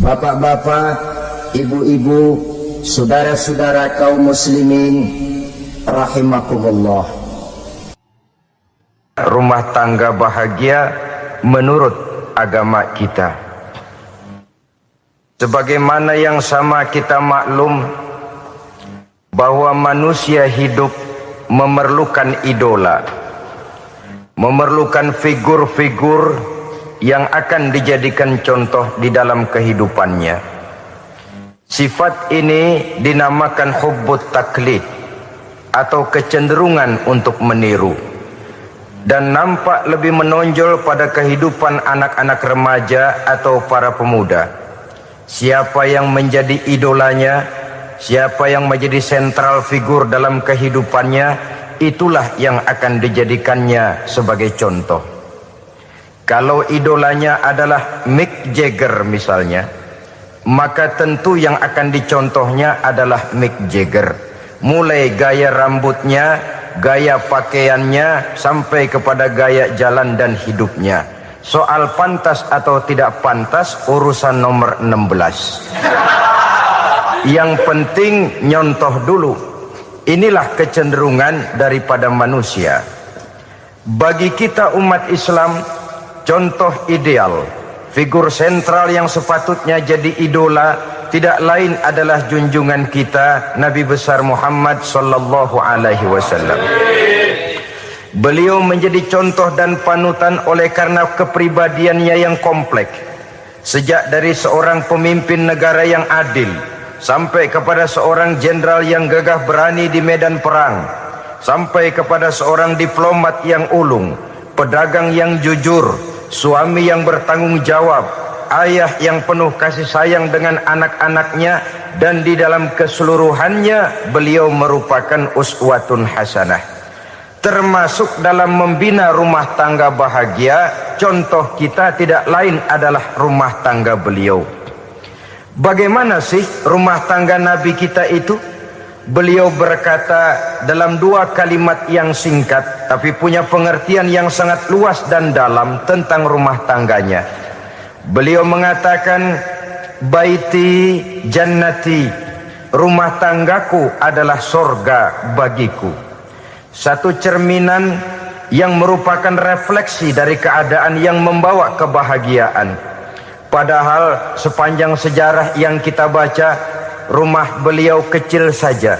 Bapak-bapak, ibu-ibu, saudara-saudara kaum muslimin rahimakumullah. Rumah tangga bahagia menurut agama kita. Sebagaimana yang sama kita maklum bahwa manusia hidup memerlukan idola, memerlukan figur-figur yang akan dijadikan contoh di dalam kehidupannya. Sifat ini dinamakan hubbut taklid atau kecenderungan untuk meniru, dan nampak lebih menonjol pada kehidupan anak-anak remaja atau para pemuda. Siapa yang menjadi idolanya, siapa yang menjadi sentral figur dalam kehidupannya, itulah yang akan dijadikannya sebagai contoh. Kalau idolanya adalah Mick Jagger misalnya, maka tentu yang akan dicontohnya adalah Mick Jagger. Mulai gaya rambutnya, gaya pakaiannya, sampai kepada gaya jalan dan hidupnya. Soal pantas atau tidak pantas urusan nomor 16. Yang penting nyontoh dulu. Inilah kecenderungan daripada manusia. Bagi kita umat Islam, contoh ideal, figur sentral yang sepatutnya jadi idola tidak lain adalah junjungan kita Nabi besar Muhammad sallallahu alaihi wasallam. Beliau menjadi contoh dan panutan oleh karena kepribadiannya yang kompleks. Sejak dari seorang pemimpin negara yang adil sampai kepada seorang jenderal yang gagah berani di medan perang, sampai kepada seorang diplomat yang ulung, pedagang yang jujur, suami yang bertanggung jawab, ayah yang penuh kasih sayang dengan anak-anaknya, dan di dalam keseluruhannya beliau merupakan uswatun hasanah. Termasuk dalam membina rumah tangga bahagia, contoh kita tidak lain adalah rumah tangga beliau. Bagaimana sih rumah tangga Nabi kita itu? Beliau berkata dalam dua kalimat yang singkat tapi punya pengertian yang sangat luas dan dalam tentang rumah tangganya. Beliau mengatakan, baiti jannati, rumah tanggaku adalah sorga bagiku. Satu cerminan yang merupakan refleksi dari keadaan yang membawa kebahagiaan. Padahal sepanjang sejarah yang kita baca, rumah beliau kecil saja.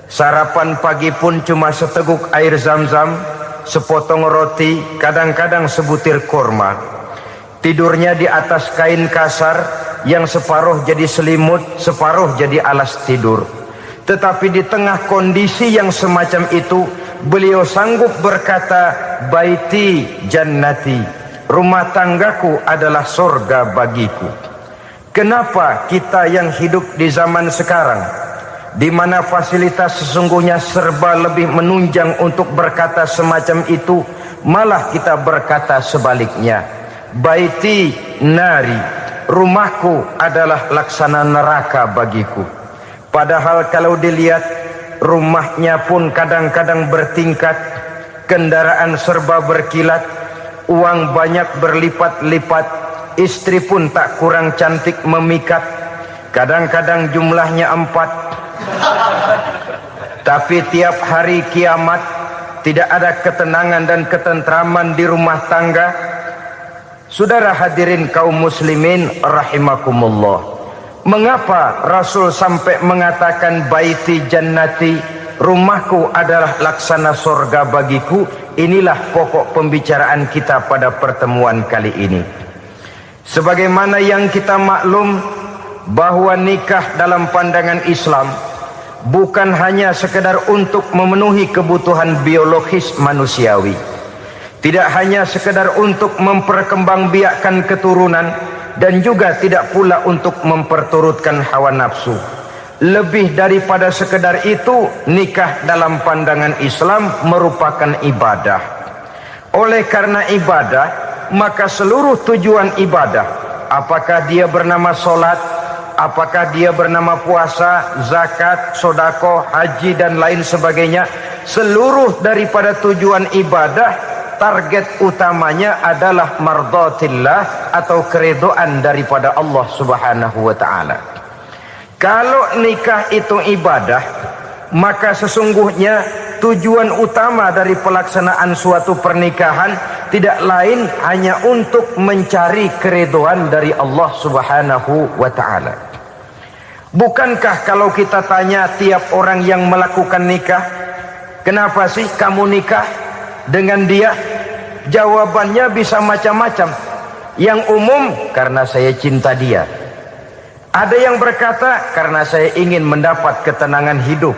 Sarapan pagi pun cuma seteguk air zam-zam, sepotong roti, kadang-kadang sebutir kurma. Tidurnya di atas kain kasar yang separuh jadi selimut, separuh jadi alas tidur. Tetapi di tengah kondisi yang semacam itu, beliau sanggup berkata, baiti jannati, rumah tanggaku adalah surga bagiku. Kenapa kita yang hidup di zaman sekarang, di mana fasilitas sesungguhnya serba lebih menunjang untuk berkata semacam itu, malah kita berkata sebaliknya, baiti nari, rumahku adalah laksana neraka bagiku. Padahal kalau dilihat, rumahnya pun kadang-kadang bertingkat, kendaraan serba berkilat, uang banyak berlipat-lipat, istri pun tak kurang cantik memikat, kadang-kadang jumlahnya 4. Tapi tiap hari kiamat tidak ada ketenangan dan ketentraman di rumah tangga. Saudara hadirin kaum muslimin rahimakumullah, mengapa Rasul sampai mengatakan baiti jannati, rumahku adalah laksana surga bagiku? Inilah pokok pembicaraan kita pada pertemuan kali ini. Sebagaimana yang kita maklum bahwa nikah dalam pandangan Islam bukan hanya sekedar untuk memenuhi kebutuhan biologis manusiawi, tidak hanya sekedar untuk memperkembangbiakkan keturunan, dan juga tidak pula untuk memperturutkan hawa nafsu. Lebih daripada sekedar itu, nikah dalam pandangan Islam merupakan ibadah. Oleh karena ibadah, maka seluruh tujuan ibadah, apakah dia bernama solat, apakah dia bernama puasa, zakat, sodako, haji dan lain sebagainya, seluruh daripada tujuan ibadah target utamanya adalah mardhatillah atau keridhaan daripada Allah Subhanahu wa taala. Kalau nikah itu ibadah, maka sesungguhnya tujuan utama dari pelaksanaan suatu pernikahan tidak lain hanya untuk mencari keridhaan dari Allah Subhanahu wa taala. Bukankah kalau kita tanya tiap orang yang melakukan nikah, kenapa sih kamu nikah dengan dia? Jawabannya bisa macam-macam. Yang umum, karena saya cinta dia. Ada yang berkata, karena saya ingin mendapat ketenangan hidup.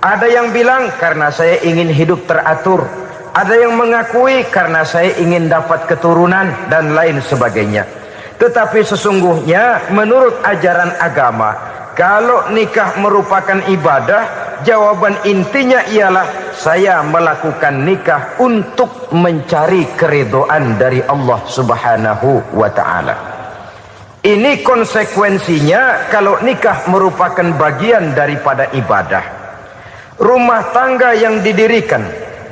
Ada yang bilang, karena saya ingin hidup teratur. Ada yang mengakui, karena saya ingin dapat keturunan, dan lain sebagainya. Tetapi sesungguhnya menurut ajaran agama, kalau nikah merupakan ibadah, jawaban intinya ialah saya melakukan nikah untuk mencari keridhaan dari Allah Subhanahu wa taala. Ini konsekuensinya kalau nikah merupakan bagian daripada ibadah. Rumah tangga yang didirikan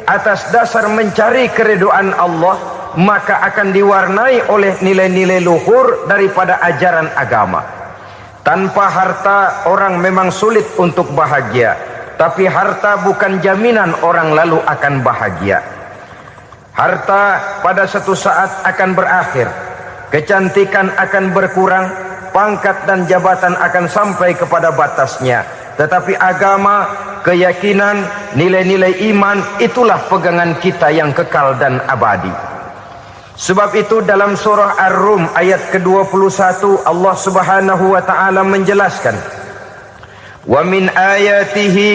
atas dasar mencari keridhaan Allah, maka akan diwarnai oleh nilai-nilai luhur daripada ajaran agama. Tanpa harta orang memang sulit untuk bahagia, tapi harta bukan jaminan orang lalu akan bahagia. Harta pada satu saat akan berakhir, kecantikan akan berkurang, pangkat dan jabatan akan sampai kepada batasnya. Tetapi agama, keyakinan, nilai-nilai iman, itulah pegangan kita yang kekal dan abadi. Sebab itu dalam surah Ar-Rum ayat ke-21 Allah Subhanahu wa taala menjelaskan, "Wa min ayatihi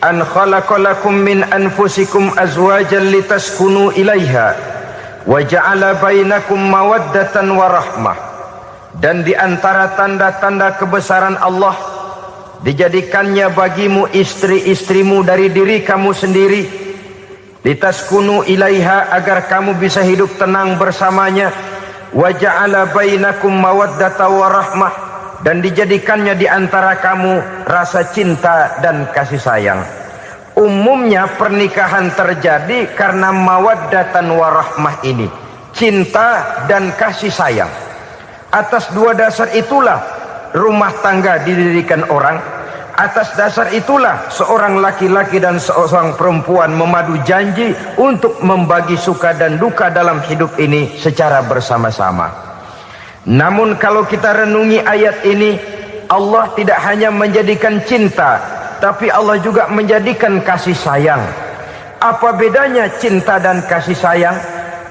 an khalaqalakum min anfusikum azwajan litaskunu ilaiha wa ja'ala bainakum mawaddatan wa rahmah." Dan di antara tanda-tanda kebesaran Allah, dijadikannya bagimu istri-istrimu dari diri kamu sendiri, litaskunu ilaiha, agar kamu bisa hidup tenang bersamanya, wa ja'ala bainakum mawaddatan wa rahmah, dan dijadikannya di antara kamu rasa cinta dan kasih sayang. Umumnya pernikahan terjadi karena mawaddatan wa rahmah ini, cinta dan kasih sayang. Atas dua dasar itulah rumah tangga didirikan orang. Atas dasar itulah seorang laki-laki dan seorang perempuan memadu janji untuk membagi suka dan duka dalam hidup ini secara bersama-sama. Namun kalau kita renungi ayat ini, Allah tidak hanya menjadikan cinta, tapi Allah juga menjadikan kasih sayang. Apa bedanya cinta dan kasih sayang?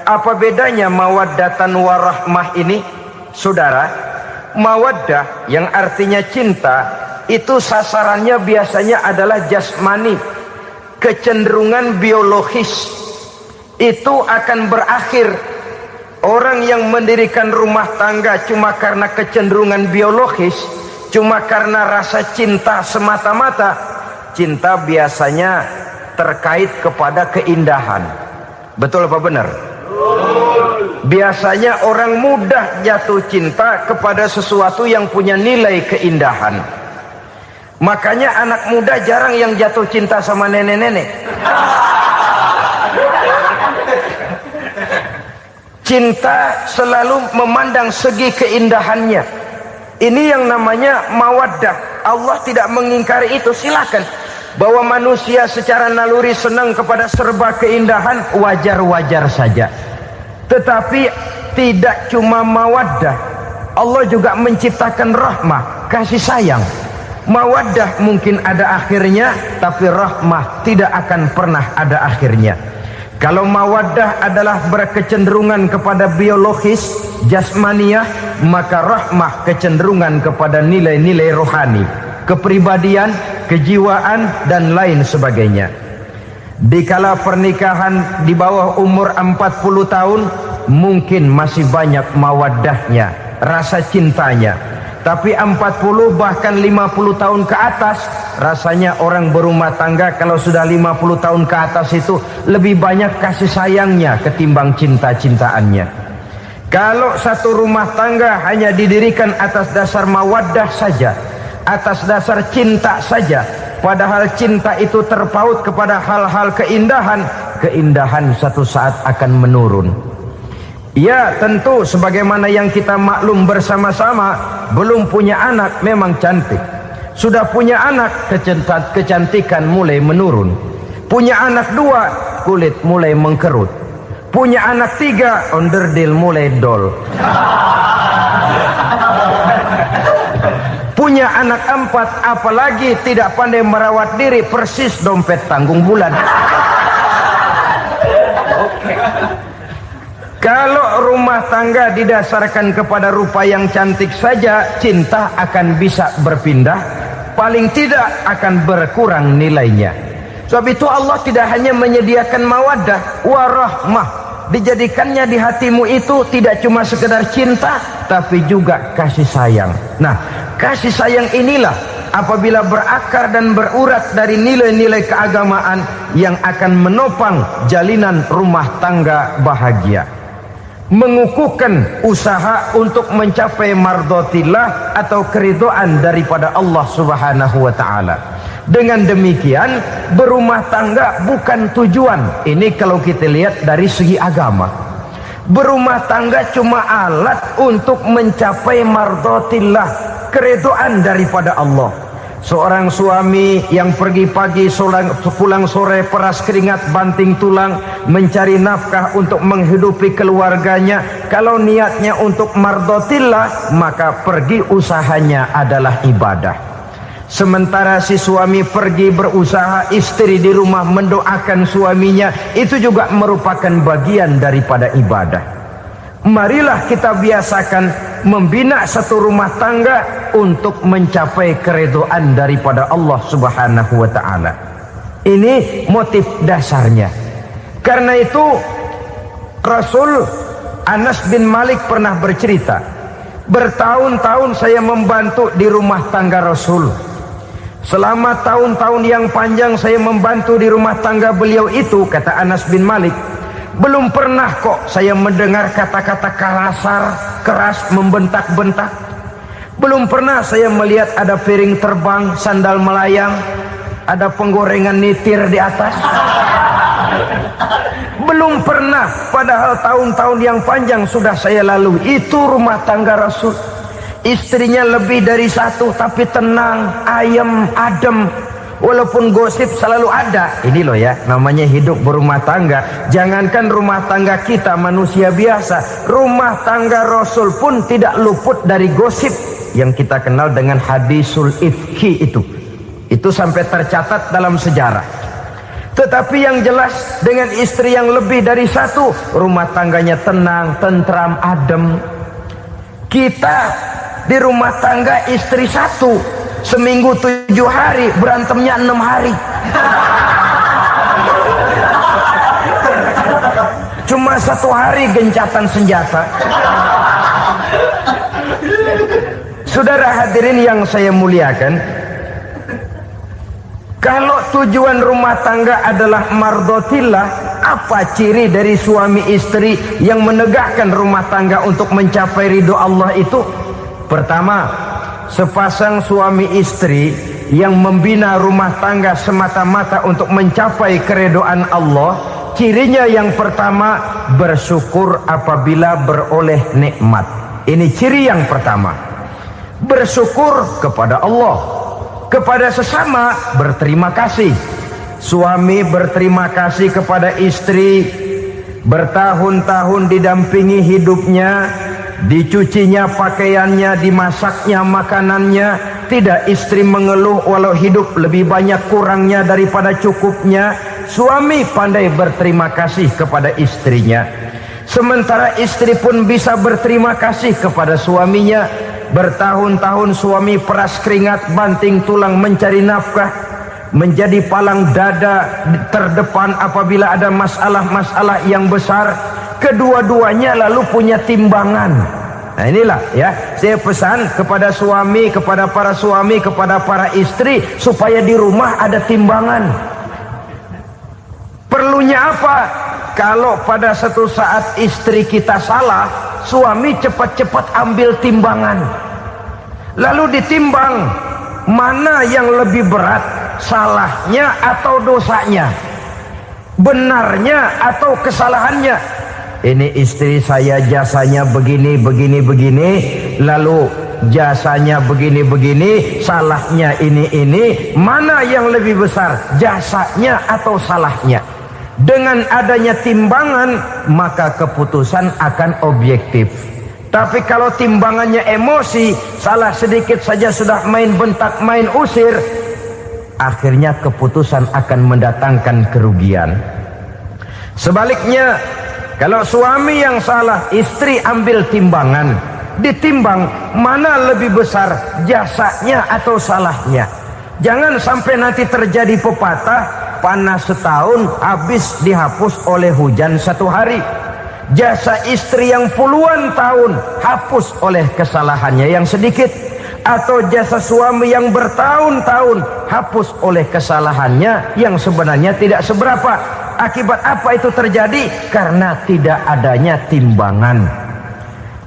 Apa bedanya mawaddatan warahmah ini? Saudara, mawaddah yang artinya cinta, itu sasarannya biasanya adalah jasmani, kecenderungan biologis. Itu akan berakhir. Orang yang mendirikan rumah tangga cuma karena kecenderungan biologis, cuma karena rasa cinta semata-mata, cinta biasanya terkait kepada keindahan. Betul apa benar? Biasanya orang mudah jatuh cinta kepada sesuatu yang punya nilai keindahan. Makanya anak muda jarang yang jatuh cinta sama nenek-nenek. Cinta selalu memandang segi keindahannya. Ini yang namanya mawaddah. Allah tidak mengingkari itu, silakan. Bahwa manusia secara naluri senang kepada serba keindahan, wajar-wajar saja. Tetapi tidak cuma mawaddah, Allah juga menciptakan rahmah, kasih sayang. Mawaddah mungkin ada akhirnya, tapi rahmah tidak akan pernah ada akhirnya. Kalau mawaddah adalah berkecenderungan kepada biologis, jasmaniah, maka rahmah kecenderungan kepada nilai-nilai rohani, kepribadian, kejiwaan, dan lain sebagainya. Dikala pernikahan di bawah umur 40 tahun, mungkin masih banyak mawaddahnya, rasa cintanya. Tapi 40 bahkan 50 tahun ke atas, rasanya orang berumah tangga kalau sudah 50 tahun ke atas itu lebih banyak kasih sayangnya ketimbang cinta-cintaannya. Kalau satu rumah tangga hanya didirikan atas dasar mawaddah saja, atas dasar cinta saja, padahal cinta itu terpaut kepada hal-hal keindahan, keindahan satu saat akan menurun. Ya tentu sebagaimana yang kita maklum bersama-sama, belum punya anak memang cantik. Sudah punya anak, kecantikan mulai menurun. Punya anak 2, kulit mulai mengkerut. Punya anak 3, onderdil mulai dol. Punya anak 4, apalagi tidak pandai merawat diri, persis dompet tanggung bulan. Kalau rumah tangga didasarkan kepada rupa yang cantik saja, cinta akan bisa berpindah, paling tidak akan berkurang nilainya. Sebab itu Allah tidak hanya menyediakan mawaddah warahmah, dijadikannya di hatimu itu tidak cuma sekedar cinta, tapi juga kasih sayang. Nah, kasih sayang inilah apabila berakar dan berurat dari nilai-nilai keagamaan yang akan menopang jalinan rumah tangga bahagia, mengukuhkan usaha untuk mencapai mardotillah atau keridhaan daripada Allah Subhanahu wa ta'ala. Dengan demikian berumah tangga bukan tujuan. Ini kalau kita lihat dari segi agama, berumah tangga cuma alat untuk mencapai mardotillah, keridhaan daripada Allah. Seorang suami yang pergi pagi pulang sore peras keringat banting tulang mencari nafkah untuk menghidupi keluarganya, kalau niatnya untuk mardotillah maka pergi usahanya adalah ibadah. Sementara si suami pergi berusaha, istri di rumah mendoakan suaminya, itu juga merupakan bagian daripada ibadah. Marilah kita biasakan membina satu rumah tangga untuk mencapai keridhaan daripada Allah Subhanahu wa ta'ala. Ini motif dasarnya. Karena itu Rasul Anas bin Malik pernah bercerita, bertahun-tahun saya membantu di rumah tangga Rasul. Selama tahun-tahun yang panjang saya membantu di rumah tangga beliau itu, kata Anas bin Malik, belum pernah kok saya mendengar kata-kata kasar, keras, membentak-bentak. Belum pernah saya melihat ada piring terbang, sandal melayang, ada penggorengan nitir di atas. Belum pernah, padahal tahun-tahun yang panjang sudah saya lalui. Itu rumah tangga Rasul. Istrinya lebih dari 1, tapi tenang, ayem, adem. Walaupun gosip selalu ada. Ini loh ya, namanya hidup berumah tangga. Jangankan rumah tangga kita manusia biasa, rumah tangga Rasul pun tidak luput dari gosip yang kita kenal dengan hadisul ifki itu. Itu sampai tercatat dalam sejarah. Tetapi yang jelas dengan istri yang lebih dari 1, rumah tangganya tenang, tentram, adem. Kita di rumah tangga istri 1, seminggu 7 hari, berantemnya 6 hari. Cuma 1 hari gencatan senjata. Saudara hadirin yang saya muliakan, kalau tujuan rumah tangga adalah mardotillah, apa ciri dari suami istri yang menegakkan rumah tangga untuk mencapai ridho Allah itu? Pertama, sepasang suami istri yang membina rumah tangga semata-mata untuk mencapai keridhaan Allah, cirinya yang pertama, bersyukur apabila beroleh nikmat. Ini ciri yang pertama. Bersyukur kepada Allah, kepada sesama berterima kasih. Suami berterima kasih kepada istri, bertahun-tahun didampingi hidupnya, dicucinya pakaiannya, dimasaknya makanannya, tidak istri mengeluh walau hidup lebih banyak kurangnya daripada cukupnya. Suami pandai berterima kasih kepada istrinya, sementara istri pun bisa berterima kasih kepada suaminya. Bertahun-tahun suami peras keringat banting tulang mencari nafkah, menjadi palang dada terdepan apabila ada masalah-masalah yang besar. Kedua-duanya lalu punya timbangan. Nah inilah ya, saya pesan kepada suami, kepada para suami, kepada para istri, supaya di rumah ada timbangan. Perlunya apa? Kalau pada satu saat istri kita salah, suami cepat-cepat ambil timbangan, lalu ditimbang mana yang lebih berat, salahnya atau dosanya. benarnya atau kesalahannya. Ini istri saya jasanya begini, lalu jasanya begini, salahnya ini. Mana yang lebih besar, jasanya atau salahnya? Dengan adanya timbangan, maka keputusan akan objektif. Tapi kalau timbangannya emosi, salah sedikit saja sudah main bentak, main usir, akhirnya keputusan akan mendatangkan kerugian. Sebaliknya, kalau suami yang salah, istri ambil timbangan, ditimbang mana lebih besar, jasanya atau salahnya. Jangan sampai nanti terjadi pepatah, panas setahun habis dihapus oleh hujan satu hari. Jasa istri yang puluhan tahun hapus oleh kesalahannya yang sedikit, atau jasa suami yang bertahun-tahun hapus oleh kesalahannya yang sebenarnya tidak seberapa. Akibat apa itu terjadi? Karena tidak adanya timbangan.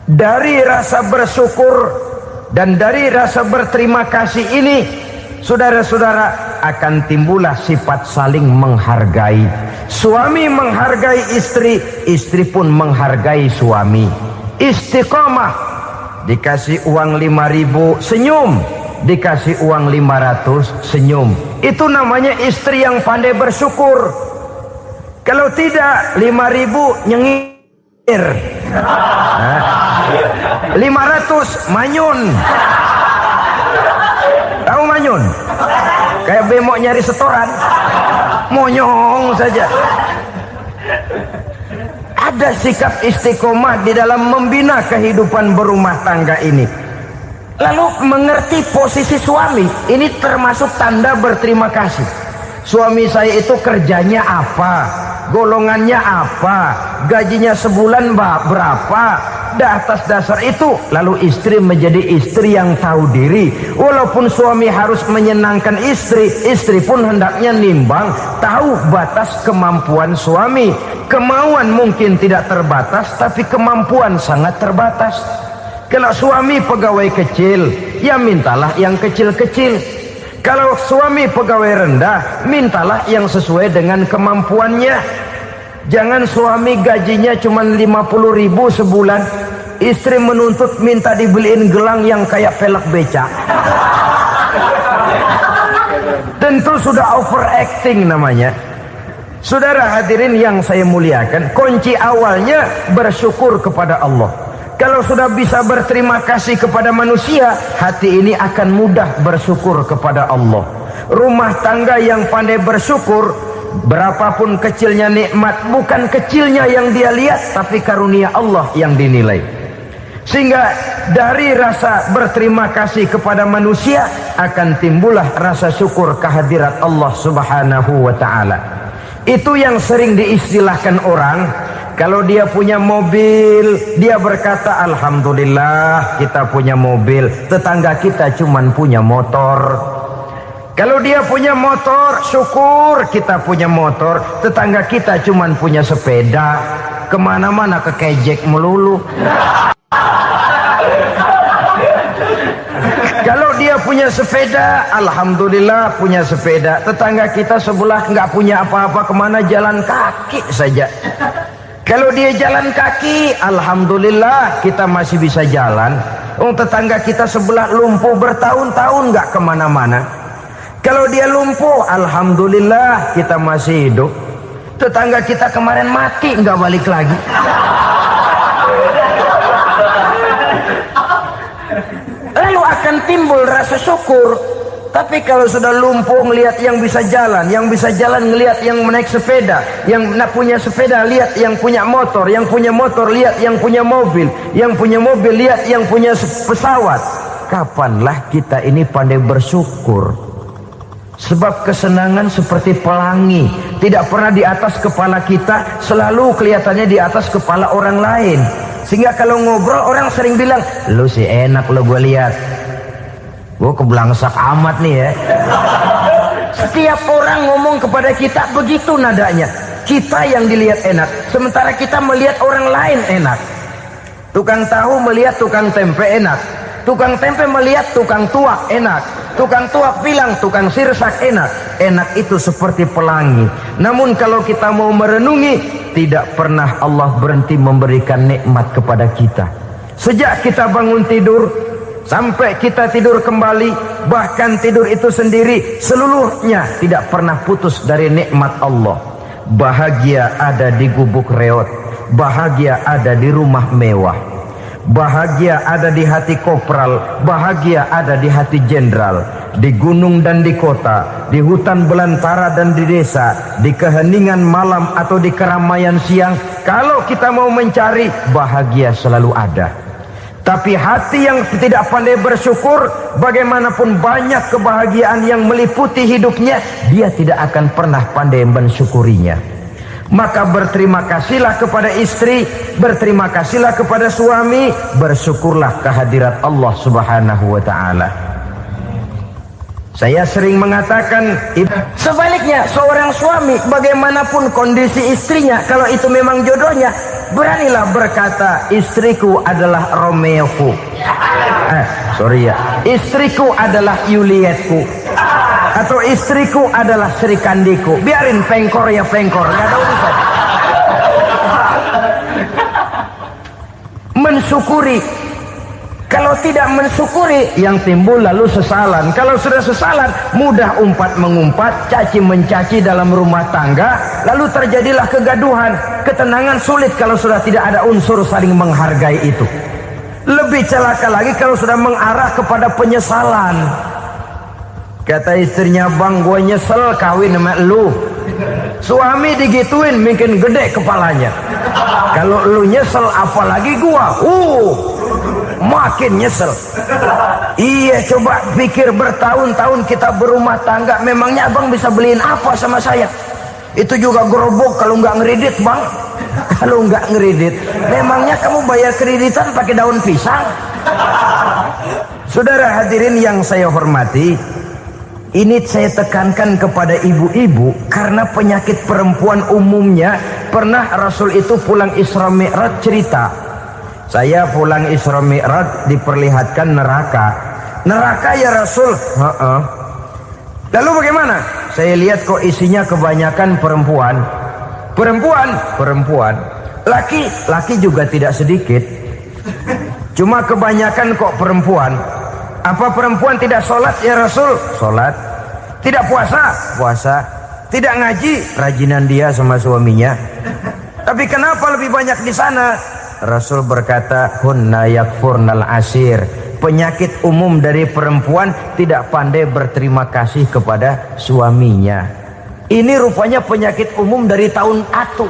Dari rasa bersyukur dan dari rasa berterima kasih ini, saudara-saudara, akan timbullah sifat saling menghargai. Suami menghargai istri, istri pun menghargai suami. Istiqomah, dikasih uang 5.000 senyum, dikasih uang 500 senyum. Itu namanya istri yang pandai bersyukur. Kalau tidak, 5.000 nyengir, 500 manyun. Tahu manyun? Kayak bemok nyari setoran, monyong saja. Ada sikap istiqomah di dalam membina kehidupan berumah tangga ini. Lalu mengerti posisi suami, ini termasuk tanda berterima kasih. Suami saya itu kerjanya apa, golongannya apa, gajinya sebulan berapa. Atas dasar itu, lalu istri menjadi istri yang tahu diri. Walaupun suami harus menyenangkan istri, istri pun hendaknya nimbang, tahu batas kemampuan suami. Kemauan mungkin tidak terbatas, tapi kemampuan sangat terbatas. Kalau suami pegawai kecil, ya mintalah yang kecil-kecil. Kalau suami pegawai rendah, mintalah yang sesuai dengan kemampuannya. Jangan suami gajinya cuma 50.000 sebulan, istri menuntut minta dibeliin gelang yang kayak velg beca. Tentu sudah overacting namanya. Saudara hadirin yang saya muliakan, kunci awalnya bersyukur kepada Allah. Kalau sudah bisa berterima kasih kepada manusia, hati ini akan mudah bersyukur kepada Allah. Rumah tangga yang pandai bersyukur, berapapun kecilnya nikmat, bukan kecilnya yang dia lihat, tapi karunia Allah yang dinilai. Sehingga dari rasa berterima kasih kepada manusia akan timbullah rasa syukur kehadirat Allah Subhanahu wa ta'ala. Itu yang sering diistilahkan orang, kalau dia punya mobil, dia berkata alhamdulillah kita punya mobil, tetangga kita cuman punya motor. Kalau dia punya motor, syukur kita punya motor, tetangga kita cuman punya sepeda, kemana-mana kekejek melulu. Kalau dia punya sepeda, alhamdulillah punya sepeda, tetangga kita sebelah nggak punya apa-apa, kemana jalan kaki saja. Kalau dia jalan kaki, alhamdulillah kita masih bisa jalan. Tetangga kita sebelah lumpuh bertahun-tahun nggak kemana-mana. Kalau dia lumpuh, alhamdulillah kita masih hidup. Tetangga kita kemarin mati nggak balik lagi. Lalu akan timbul rasa syukur. Tapi kalau sudah lumpuh ngelihat yang bisa jalan ngelihat yang naik sepeda, yang punya sepeda lihat yang punya motor lihat yang punya mobil lihat yang punya pesawat. Kapanlah kita ini pandai bersyukur? Sebab kesenangan seperti pelangi, tidak pernah di atas kepala kita, selalu kelihatannya di atas kepala orang lain. Sehingga kalau ngobrol orang sering bilang, lu sih enak lo gue lihat, gue kebelangsak amat nih ya. Setiap orang ngomong kepada kita begitu nadanya. Kita yang dilihat enak, sementara kita melihat orang lain enak. Tukang tahu melihat tukang tempe enak, tukang tempe melihat tukang tuak enak, Tukang tuak bilang tukang sirsak enak. Enak itu seperti pelangi. Namun kalau kita mau merenungi, tidak pernah Allah berhenti memberikan nikmat kepada kita. Sejak kita bangun tidur sampai kita tidur kembali, bahkan tidur itu sendiri, seluruhnya tidak pernah putus dari nikmat Allah. Bahagia ada di gubuk reot, bahagia ada di rumah mewah, bahagia ada di hati kopral, bahagia ada di hati jenderal, di gunung dan di kota, di hutan belantara dan di desa, di keheningan malam atau di keramaian siang. Kalau kita mau mencari, bahagia selalu ada. Tapi hati yang tidak pandai bersyukur, bagaimanapun banyak kebahagiaan yang meliputi hidupnya, dia tidak akan pernah pandai mensyukurinya. Maka berterima kasihlah kepada istri, berterima kasihlah kepada suami, bersyukurlah kehadirat Allah Subhanahu wa ta'ala. Saya sering mengatakan, sebaliknya seorang suami bagaimanapun kondisi istrinya, kalau itu memang jodohnya, beranilah berkata, istriku adalah Romeoku, istriku adalah Julietku, atau istriku adalah Sri Kandiku. Biarin pengkor ya pengkor, gak ada urusan. Mensyukuri. Kalau tidak mensyukuri, yang timbul lalu sesalan. Kalau sudah sesalan, mudah umpat mengumpat, caci mencaci dalam rumah tangga, lalu terjadilah kegaduhan. Ketenangan sulit kalau sudah tidak ada unsur saling menghargai itu. Lebih celaka lagi kalau sudah mengarah kepada penyesalan. Kata istrinya, bang, gue nyesel kawin sama lu. Suami digituin mungkin gede kepalanya. Kalau lu nyesel apalagi gua, makin nyesel. Iya, coba pikir bertahun-tahun kita berumah tangga, memangnya abang bisa beliin apa sama saya? Itu juga gerobok kalau nggak ngeredit, bang. Kalau nggak ngeredit, memangnya kamu bayar kreditan pakai daun pisang? Saudara hadirin yang saya hormati, ini saya tekankan kepada ibu-ibu karena penyakit perempuan umumnya. Pernah Rasul itu pulang Isra Mi'raj cerita, saya pulang Isra Mi'raj diperlihatkan neraka. Neraka ya Rasul? Lalu bagaimana? Saya lihat kok isinya kebanyakan perempuan. Perempuan. Laki juga tidak sedikit. Cuma kebanyakan kok perempuan. Apa perempuan tidak sholat ya Rasul? Sholat. Tidak puasa? Puasa. Tidak ngaji? Rajinan dia sama suaminya. Tapi kenapa lebih banyak di sana? Rasul berkata, hunna yakfurnal asir. Penyakit umum dari perempuan tidak pandai berterima kasih kepada suaminya. Ini rupanya penyakit umum dari tahun atu.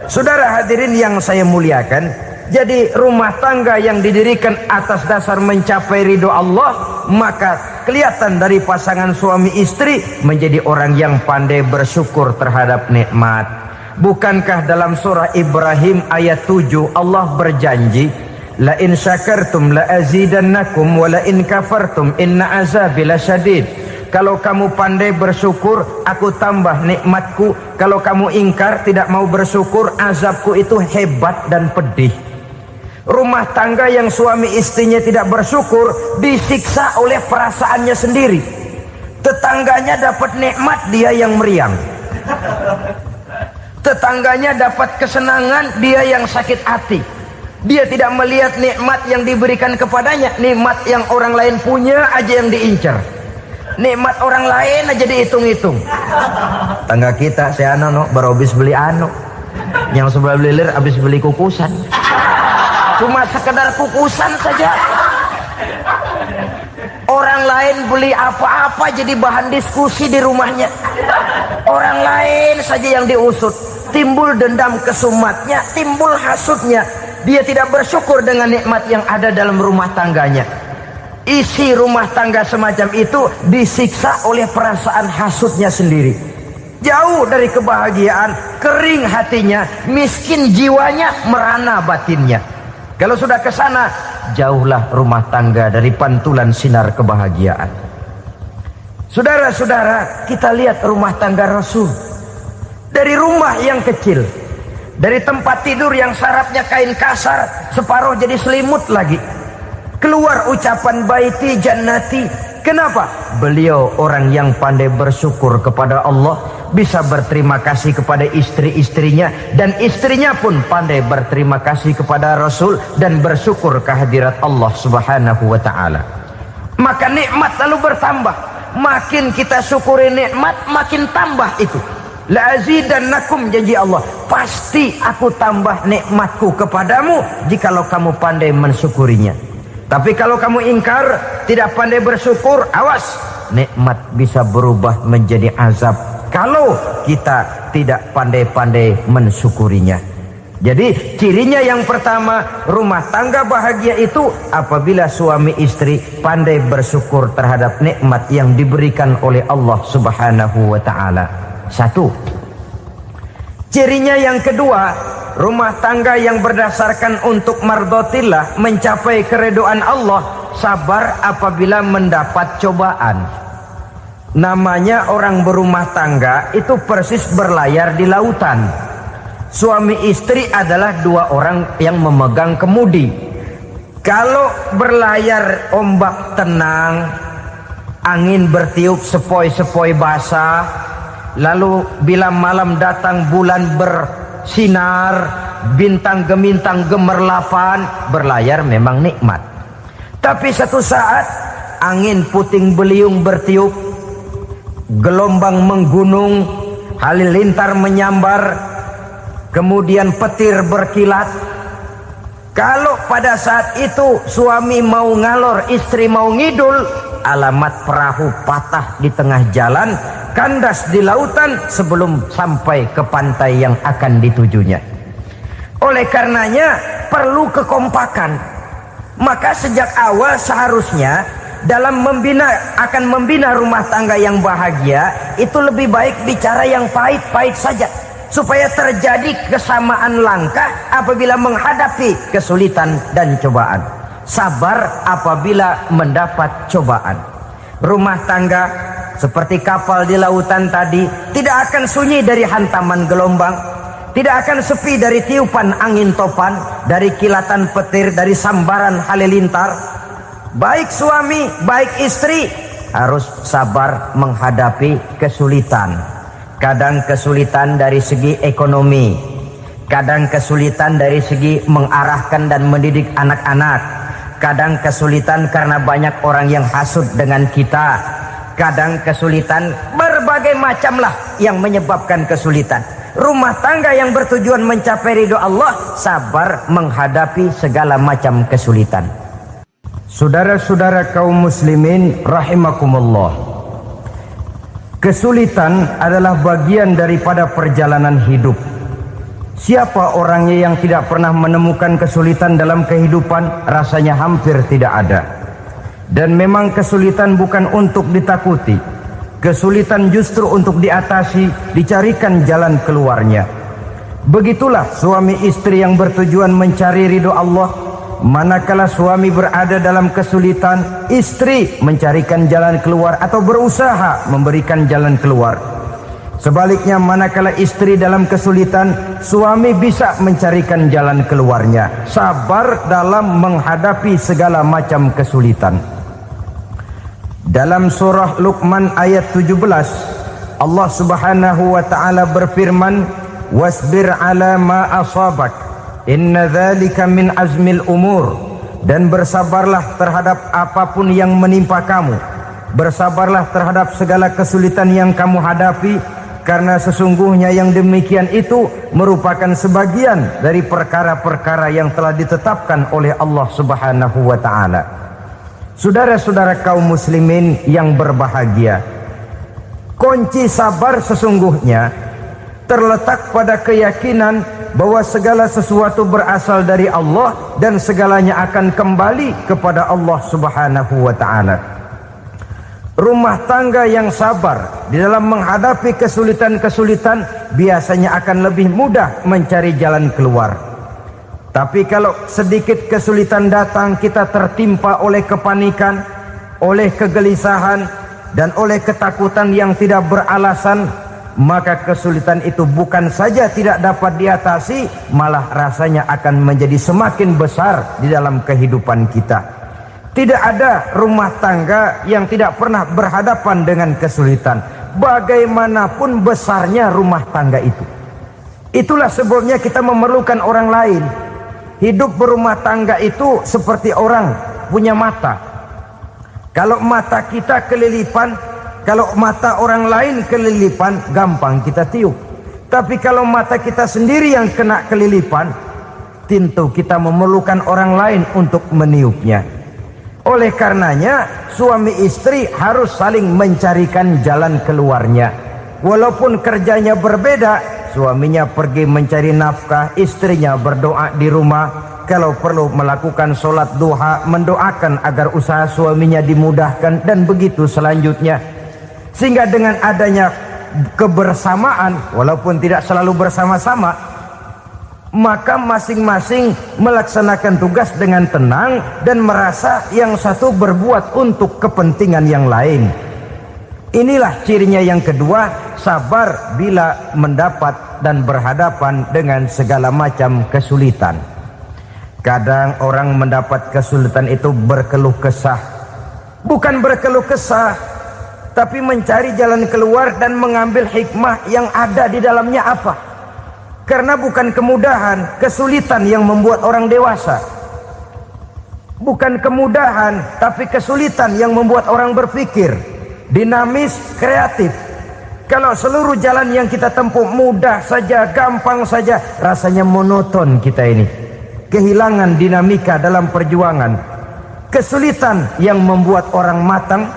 Saudara hadirin yang saya muliakan, jadi rumah tangga yang didirikan atas dasar mencapai ridho Allah, maka kelihatan dari pasangan suami istri menjadi orang yang pandai bersyukur terhadap nikmat. Bukankah dalam surah Ibrahim ayat 7 Allah berjanji, la in syakartum la azidannakum wa la in kafartum inna azabi lasyadid. Kalau kamu pandai bersyukur, aku tambah nikmatku. Kalau kamu ingkar, tidak mau bersyukur, azabku itu hebat dan pedih. Rumah tangga yang suami istrinya tidak bersyukur disiksa oleh perasaannya sendiri. Tetangganya dapat nikmat, dia yang meriang. Tetangganya dapat kesenangan, dia yang sakit hati. Dia tidak melihat nikmat yang diberikan kepadanya. Nikmat yang orang lain punya aja yang diincar. Nikmat orang lain aja dihitung-hitung. Tangga kita, saya baru habis beli yang sebelah belilir habis beli kukusan. Cuma sekedar kukusan saja. Orang lain beli apa-apa jadi bahan diskusi di rumahnya. Orang lain saja yang diusut. Timbul dendam kesumatnya, timbul hasutnya. Dia tidak bersyukur dengan nikmat yang ada dalam rumah tangganya. Isi rumah tangga semacam itu disiksa oleh perasaan hasutnya sendiri. Jauh dari kebahagiaan, kering hatinya, miskin jiwanya, merana batinnya. Kalau sudah ke sana, jauhlah rumah tangga dari pantulan sinar kebahagiaan. Saudara-saudara, kita lihat rumah tangga Rasul. Dari rumah yang kecil, dari tempat tidur yang sarapnya kain kasar, separuh jadi selimut lagi. Keluar ucapan baiti jannati. Kenapa? Beliau orang yang pandai bersyukur kepada Allah, bisa berterima kasih kepada istri-istrinya, dan istrinya pun pandai berterima kasih kepada Rasul dan bersyukur kehadirat Allah Subhanahu wa taala. Maka nikmat lalu bertambah. Makin kita syukuri nikmat, makin tambah itu. La azidannakum, janji Allah, pasti aku tambah nikmatku kepadamu jikalau kamu pandai mensyukurinya. Tapi kalau kamu ingkar, tidak pandai bersyukur, awas, nikmat bisa berubah menjadi azab kalau kita tidak pandai-pandai mensyukurinya. Jadi cirinya yang pertama, rumah tangga bahagia itu apabila suami istri pandai bersyukur terhadap nikmat yang diberikan oleh Allah Subhanahu wa taala. Satu. Cirinya yang kedua, rumah tangga yang berdasarkan untuk mardotillah, mencapai keredoan Allah, sabar apabila mendapat cobaan. Namanya orang berumah tangga itu persis berlayar di lautan. Suami istri adalah dua orang yang memegang kemudi. Kalau berlayar ombak tenang, angin bertiup sepoi-sepoi basah, lalu bila malam datang bulan bersinar, bintang gemintang gemerlapan, berlayar memang nikmat. Tapi satu saat angin puting beliung bertiup, gelombang menggunung, halilintar menyambar, kemudian petir berkilat. Kalau pada saat itu suami mau ngalor, istri mau ngidul, alamat perahu patah di tengah jalan, kandas di lautan sebelum sampai ke pantai yang akan ditujunya. Oleh karenanya perlu kekompakan. Maka sejak awal seharusnya dalam akan membina rumah tangga yang bahagia itu lebih baik bicara yang pahit-pahit saja, supaya terjadi kesamaan langkah apabila menghadapi kesulitan dan cobaan. Sabar apabila mendapat cobaan. Rumah tangga seperti kapal di lautan tadi tidak akan sunyi dari hantaman gelombang, tidak akan sepi dari tiupan angin topan, dari kilatan petir, dari sambaran halilintar. Baik suami, baik istri harus sabar menghadapi kesulitan. Kadang kesulitan dari segi ekonomi, kadang kesulitan dari segi mengarahkan dan mendidik anak-anak, kadang kesulitan karena banyak orang yang hasut dengan kita, kadang kesulitan berbagai macam lah yang menyebabkan kesulitan. Rumah tangga yang bertujuan mencapai ridho Allah sabar menghadapi segala macam kesulitan. Saudara-saudara kaum muslimin rahimakumullah, kesulitan adalah bagian daripada perjalanan hidup. Siapa orangnya yang tidak pernah menemukan kesulitan dalam kehidupan? Rasanya hampir tidak ada. Dan memang kesulitan bukan untuk ditakuti. Kesulitan justru untuk diatasi, dicarikan jalan keluarnya. Begitulah suami istri yang bertujuan mencari ridho Allah. Manakala suami berada dalam kesulitan, istri mencarikan jalan keluar atau berusaha memberikan jalan keluar. Sebaliknya, manakala istri dalam kesulitan, suami bisa mencarikan jalan keluarnya. Sabar dalam menghadapi segala macam kesulitan. Dalam surah Luqman ayat 17, Allah Subhanahu wa taala berfirman, "Wasbir 'ala ma asabak, inna dzalika min azmil umur." Dan bersabarlah terhadap apapun yang menimpa kamu. Bersabarlah terhadap segala kesulitan yang kamu hadapi, karena sesungguhnya yang demikian itu merupakan sebagian dari perkara-perkara yang telah ditetapkan oleh Allah Subhanahu wa taala. Saudara-saudara kaum muslimin yang berbahagia, kunci sabar sesungguhnya terletak pada keyakinan bahwa segala sesuatu berasal dari Allah dan segalanya akan kembali kepada Allah Subhanahu wa taala. Rumah tangga yang sabar di dalam menghadapi kesulitan-kesulitan biasanya akan lebih mudah mencari jalan keluar. Tapi kalau sedikit kesulitan datang, kita tertimpa oleh kepanikan, oleh kegelisahan, dan oleh ketakutan yang tidak beralasan, maka kesulitan itu bukan saja tidak dapat diatasi, malah rasanya akan menjadi semakin besar di dalam kehidupan kita. Tidak ada rumah tangga yang tidak pernah berhadapan dengan kesulitan, bagaimanapun besarnya rumah tangga itu. Itulah sebabnya kita memerlukan orang lain. Hidup berumah tangga itu seperti orang punya mata. Kalau mata kita kelilipan, kalau mata orang lain kelilipan, gampang kita tiup. Tapi kalau mata kita sendiri yang kena kelilipan, tentu kita memerlukan orang lain untuk meniupnya. Oleh karenanya, suami istri harus saling mencarikan jalan keluarnya. Walaupun kerjanya berbeda, suaminya pergi mencari nafkah, istrinya berdoa di rumah. Kalau perlu melakukan sholat duha, mendoakan agar usaha suaminya dimudahkan, dan begitu selanjutnya. Sehingga dengan adanya kebersamaan, walaupun tidak selalu bersama-sama, maka masing-masing melaksanakan tugas dengan tenang dan merasa yang satu berbuat untuk kepentingan yang lain. Inilah cirinya yang kedua, sabar bila mendapat dan berhadapan dengan segala macam kesulitan. Kadang orang mendapat kesulitan itu berkeluh kesah. Bukan berkeluh kesah, tapi mencari jalan keluar dan mengambil hikmah yang ada di dalamnya apa. Karena bukan kemudahan, kesulitan yang membuat orang dewasa. Bukan kemudahan, tapi kesulitan yang membuat orang berpikir dinamis, kreatif. Kalau seluruh jalan yang kita tempuh mudah saja, gampang saja, rasanya monoton kita ini. Kehilangan dinamika dalam perjuangan. Kesulitan yang membuat orang matang,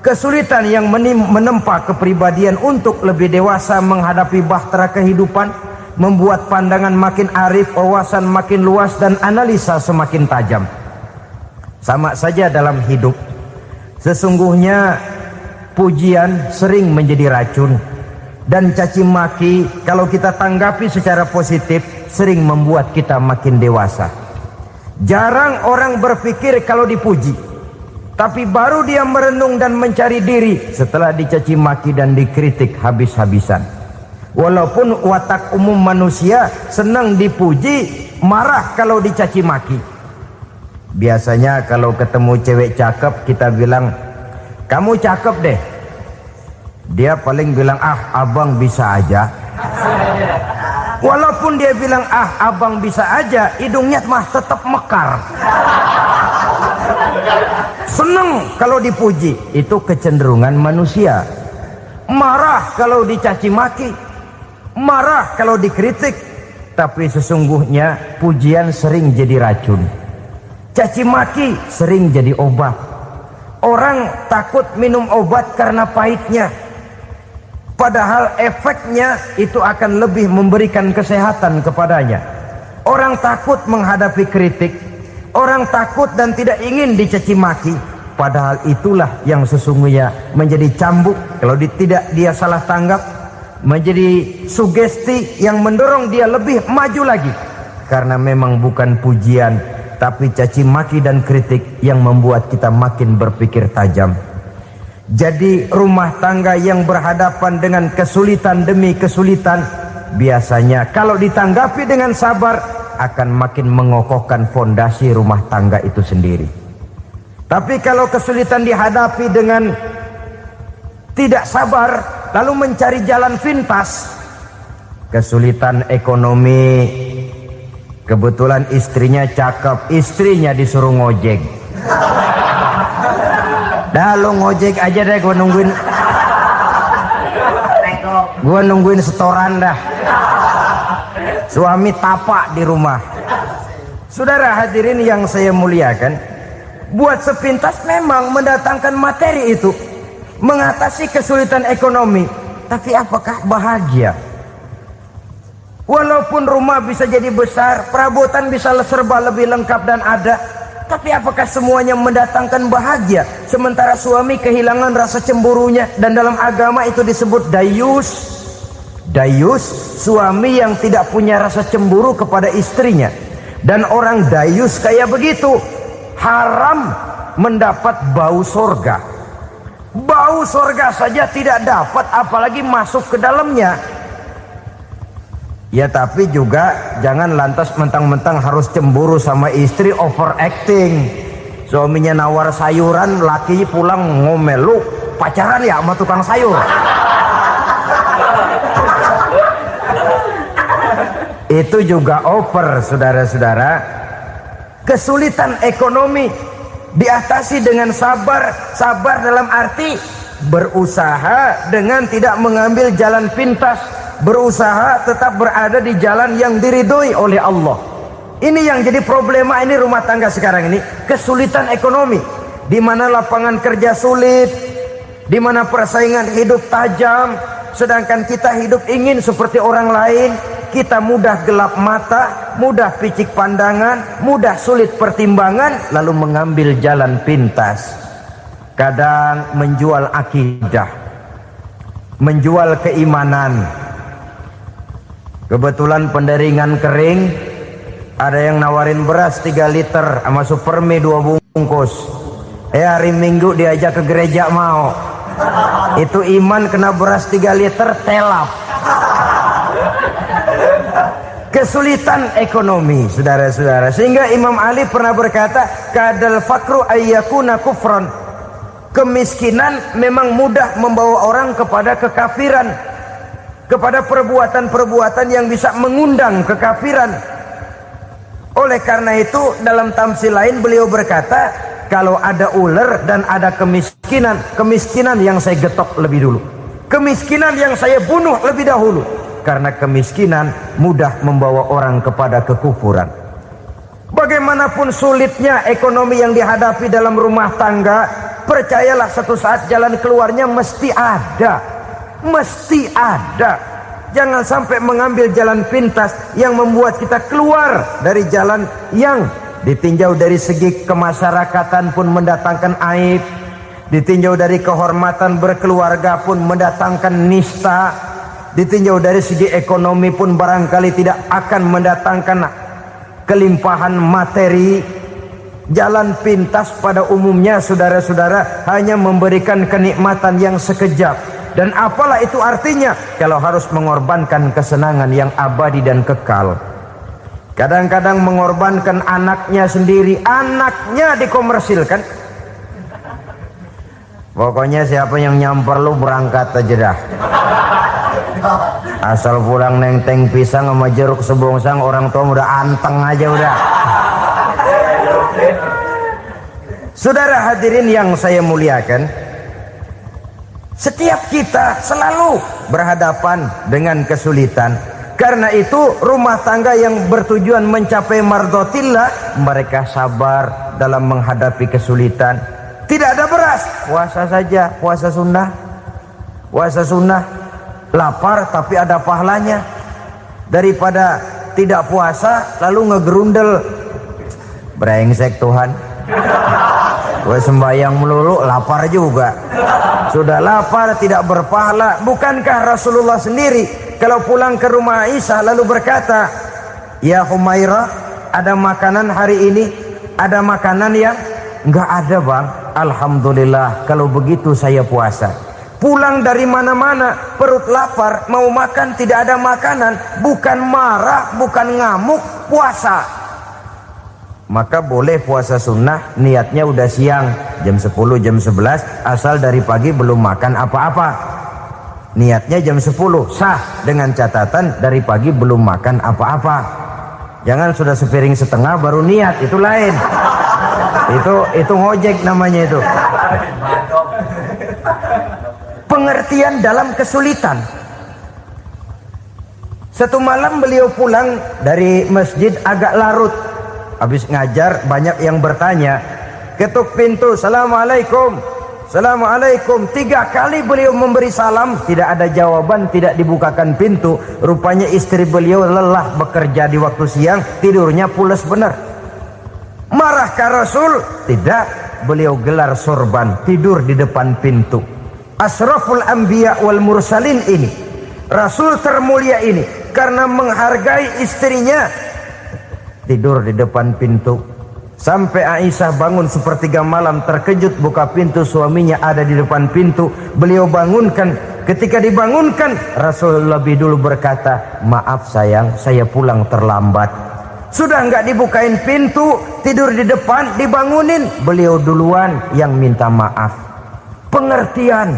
kesulitan yang menempa kepribadian untuk lebih dewasa menghadapi bahtera kehidupan, membuat pandangan makin arif, wawasan makin luas, dan analisa semakin tajam. Sama saja dalam hidup. Sesungguhnya pujian sering menjadi racun, dan caci maki kalau kita tanggapi secara positif sering membuat kita makin dewasa. Jarang orang berpikir kalau dipuji, tapi baru dia merenung dan mencari diri setelah dicaci maki dan dikritik habis-habisan. Walaupun watak umum manusia senang dipuji, marah kalau dicaci maki. Biasanya kalau ketemu cewek cakep kita bilang, "Kamu cakep deh." Dia paling bilang, "Ah, abang bisa aja." Walaupun dia bilang, "Ah, abang bisa aja," hidungnya mah tetap mekar. Senang kalau dipuji, itu kecenderungan manusia. Marah kalau dicaci maki, marah kalau dikritik. Tapi sesungguhnya pujian sering jadi racun, caci maki sering jadi obat. Orang takut minum obat karena pahitnya, padahal efeknya itu akan lebih memberikan kesehatan kepadanya. Orang takut menghadapi kritik, orang takut dan tidak ingin dicaci maki, padahal itulah yang sesungguhnya menjadi cambuk kalau tidak dia salah tanggap, menjadi sugesti yang mendorong dia lebih maju lagi. Karena memang bukan pujian, tapi caci maki dan kritik yang membuat kita makin berpikir tajam. Jadi rumah tangga yang berhadapan dengan kesulitan demi kesulitan, biasanya kalau ditanggapi dengan sabar akan makin mengokohkan fondasi rumah tangga itu sendiri. Tapi kalau kesulitan dihadapi dengan tidak sabar, lalu mencari jalan pintas, kesulitan ekonomi, kebetulan istrinya cakep, istrinya disuruh ngojek. Dah lo ngojek aja deh, gua nungguin setoran dah. Suami tapak di rumah. Saudara hadirin yang saya muliakan, buat sepintas memang mendatangkan materi itu, mengatasi kesulitan ekonomi. Tapi apakah bahagia? Walaupun rumah bisa jadi besar, perabotan bisa serba lebih lengkap dan ada, tapi apakah semuanya mendatangkan bahagia? Sementara suami kehilangan rasa cemburunya, dan dalam agama itu disebut dayus. Dayus, suami yang tidak punya rasa cemburu kepada istrinya. Dan orang dayus kayak begitu haram mendapat bau sorga. Bau sorga saja tidak dapat, apalagi masuk ke dalamnya. Ya tapi juga jangan lantas mentang-mentang harus cemburu sama istri overacting. suaminya nawar sayuran, laki pulang ngomel, lu pacaran ya sama tukang sayur. Itu juga over, saudara-saudara. Kesulitan ekonomi diatasi dengan sabar. Sabar dalam arti berusaha dengan tidak mengambil jalan pintas, berusaha tetap berada di jalan yang diridhoi oleh Allah. Ini yang jadi problema ini rumah tangga sekarang ini, kesulitan ekonomi, di mana lapangan kerja sulit, di mana persaingan hidup tajam, sedangkan kita hidup ingin seperti orang lain. Kita mudah gelap mata, mudah picik pandangan, mudah sulit pertimbangan, lalu mengambil jalan pintas. Kadang menjual akidah, menjual keimanan. Kebetulan penderingan kering, ada yang nawarin beras 3 liter sama Supermi 2 bungkus. Hari Minggu diajak ke gereja mau. Itu iman kena beras 3 liter telap. Kesulitan ekonomi, saudara-saudara, sehingga Imam Ali pernah berkata, kadal fakru ayyakuna kufran. Kemiskinan memang mudah membawa orang kepada kekafiran, kepada perbuatan-perbuatan yang bisa mengundang kekafiran. Oleh karena itu dalam tamsil lain beliau berkata, kalau ada ular dan ada kemiskinan, kemiskinan yang saya getok lebih dulu, kemiskinan yang saya bunuh lebih dahulu. Karena kemiskinan mudah membawa orang kepada kekufuran. Bagaimanapun sulitnya ekonomi yang dihadapi dalam rumah tangga, percayalah satu saat jalan keluarnya mesti ada. Mesti ada. Jangan sampai mengambil jalan pintas yang membuat kita keluar dari jalan yang ditinjau dari segi kemasyarakatan pun mendatangkan aib, ditinjau dari kehormatan berkeluarga pun mendatangkan nista, ditinjau dari segi ekonomi pun barangkali tidak akan mendatangkan kelimpahan materi. Jalan pintas pada umumnya, saudara-saudara, hanya memberikan kenikmatan yang sekejap. Dan apalah itu artinya kalau harus mengorbankan kesenangan yang abadi dan kekal. Kadang-kadang mengorbankan anaknya sendiri, anaknya dikomersilkan. Pokoknya siapa yang nyamper lu berangkat aja dah. Asal pulang nenteng pisang sama jeruk sebongsang, orang tua udah anteng aja udah. Saudara hadirin yang saya muliakan, setiap kita selalu berhadapan dengan kesulitan. Karena itu rumah tangga yang bertujuan mencapai mardhatillah, mereka sabar dalam menghadapi kesulitan. Tidak ada beras, puasa saja, puasa sunnah. Puasa sunnah, lapar tapi ada pahalanya. Daripada tidak puasa lalu ngegerundel, brengsek Tuhan, gue sembahyang melulu lapar juga. Sudah lapar tidak berpahala. Bukankah Rasulullah sendiri kalau pulang ke rumah Aisyah lalu berkata, ya Humairah, ada makanan hari ini? Ada makanan yang enggak ada bang. Alhamdulillah kalau begitu saya puasa. Pulang dari mana-mana perut lapar, mau makan tidak ada makanan, bukan marah, bukan ngamuk, puasa. Maka boleh puasa sunnah, niatnya udah siang, jam 10, jam 11, asal dari pagi belum makan apa-apa. Niatnya jam 10, sah, dengan catatan dari pagi belum makan apa-apa. Jangan sudah sepiring setengah baru niat, itu lain. Itu ngojek namanya itu. Pengertian dalam kesulitan. Satu malam beliau pulang dari masjid agak larut. Habis ngajar banyak yang bertanya, ketuk pintu, Assalamualaikum, Assalamualaikum. 3 kali beliau memberi salam, tidak ada jawaban, tidak dibukakan pintu. Rupanya istri beliau lelah bekerja di waktu siang, tidurnya pules benar. Marahkah Rasul? Tidak, beliau gelar sorban, tidur di depan pintu. Asraful anbiya wal mursalin ini, Rasul termulia ini, karena menghargai istrinya, tidur di depan pintu. Sampai Aisyah bangun sepertiga malam, terkejut buka pintu, suaminya ada di depan pintu. Beliau bangunkan. Ketika dibangunkan, Rasul lebih dulu berkata, maaf sayang, saya pulang terlambat. Sudah nggak dibukain pintu, tidur di depan, dibangunin, beliau duluan yang minta maaf. Pengertian.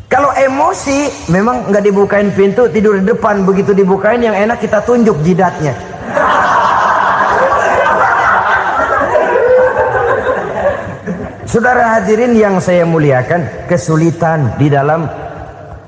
Kalau emosi, memang nggak dibukain pintu, tidur di depan, begitu dibukain yang enak kita tunjuk jidatnya. Saudara hadirin yang saya muliakan, kesulitan di dalam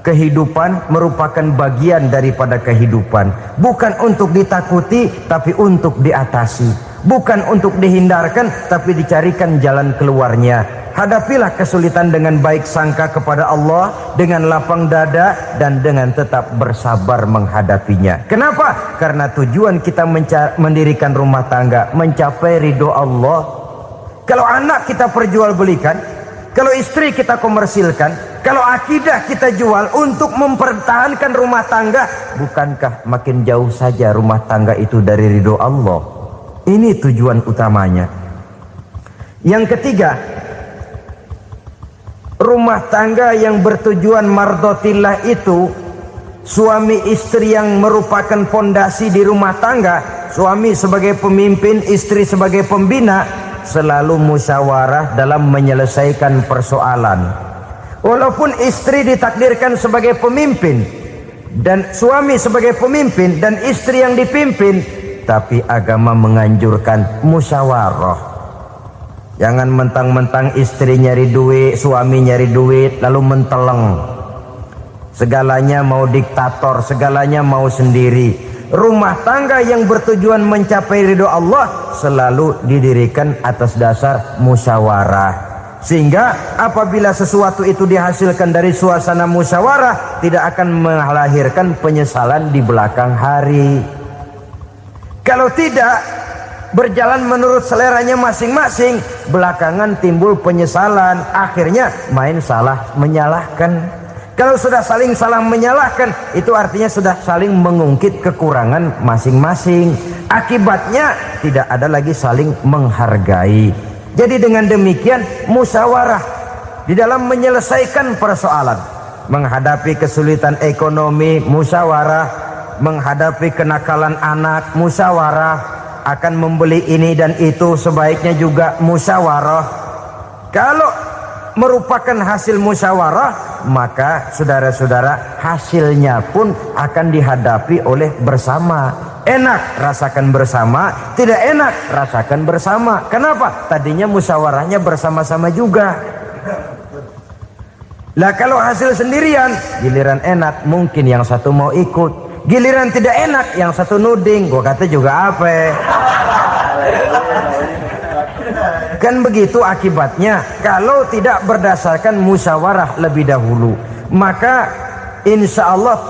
kehidupan merupakan bagian daripada kehidupan. Bukan untuk ditakuti, tapi untuk diatasi. Bukan untuk dihindarkan, tapi dicarikan jalan keluarnya. Hadapilah kesulitan dengan baik sangka kepada Allah, dengan lapang dada, dan dengan tetap bersabar menghadapinya. Kenapa? Karena tujuan kita mendirikan rumah tangga, mencapai ridho Allah. Kalau anak kita perjualbelikan, kalau istri kita komersilkan, kalau akidah kita jual untuk mempertahankan rumah tangga, bukankah makin jauh saja rumah tangga itu dari ridho Allah? Ini tujuan utamanya. Yang ketiga, rumah tangga yang bertujuan mardotillah itu, suami istri yang merupakan fondasi di rumah tangga, suami sebagai pemimpin, istri sebagai pembina, selalu musyawarah dalam menyelesaikan persoalan. Walaupun istri ditakdirkan sebagai pemimpin dan suami sebagai pemimpin dan istri yang dipimpin, tapi agama menganjurkan musyawarah. Jangan mentang-mentang istri nyari duit, suami nyari duit, lalu menteleng. Segalanya mau diktator, segalanya mau sendiri. Rumah tangga yang bertujuan mencapai ridho Allah selalu didirikan atas dasar musyawarah. Sehingga apabila sesuatu itu dihasilkan dari suasana musyawarah, tidak akan melahirkan penyesalan di belakang hari. Kalau tidak berjalan menurut seleranya masing-masing, belakangan timbul penyesalan, akhirnya main salah menyalahkan. Kalau sudah saling salah menyalahkan, itu artinya sudah saling mengungkit kekurangan masing-masing. Akibatnya tidak ada lagi saling menghargai. Jadi dengan demikian musyawarah di dalam menyelesaikan persoalan. Menghadapi kesulitan ekonomi, musyawarah. Menghadapi kenakalan anak, musyawarah. Akan membeli ini dan itu, sebaiknya juga musyawarah. Kalau merupakan hasil musyawarah, maka saudara-saudara hasilnya pun akan dihadapi oleh bersama. Enak rasakan bersama, tidak enak rasakan bersama. Kenapa? Tadinya musyawarahnya bersama-sama juga. Lah kalau hasil sendirian, giliran enak mungkin yang satu mau ikut, giliran tidak enak yang satu nuding, gua kata juga apa. Kan begitu akibatnya kalau tidak berdasarkan musyawarah lebih dahulu. Maka insya Allah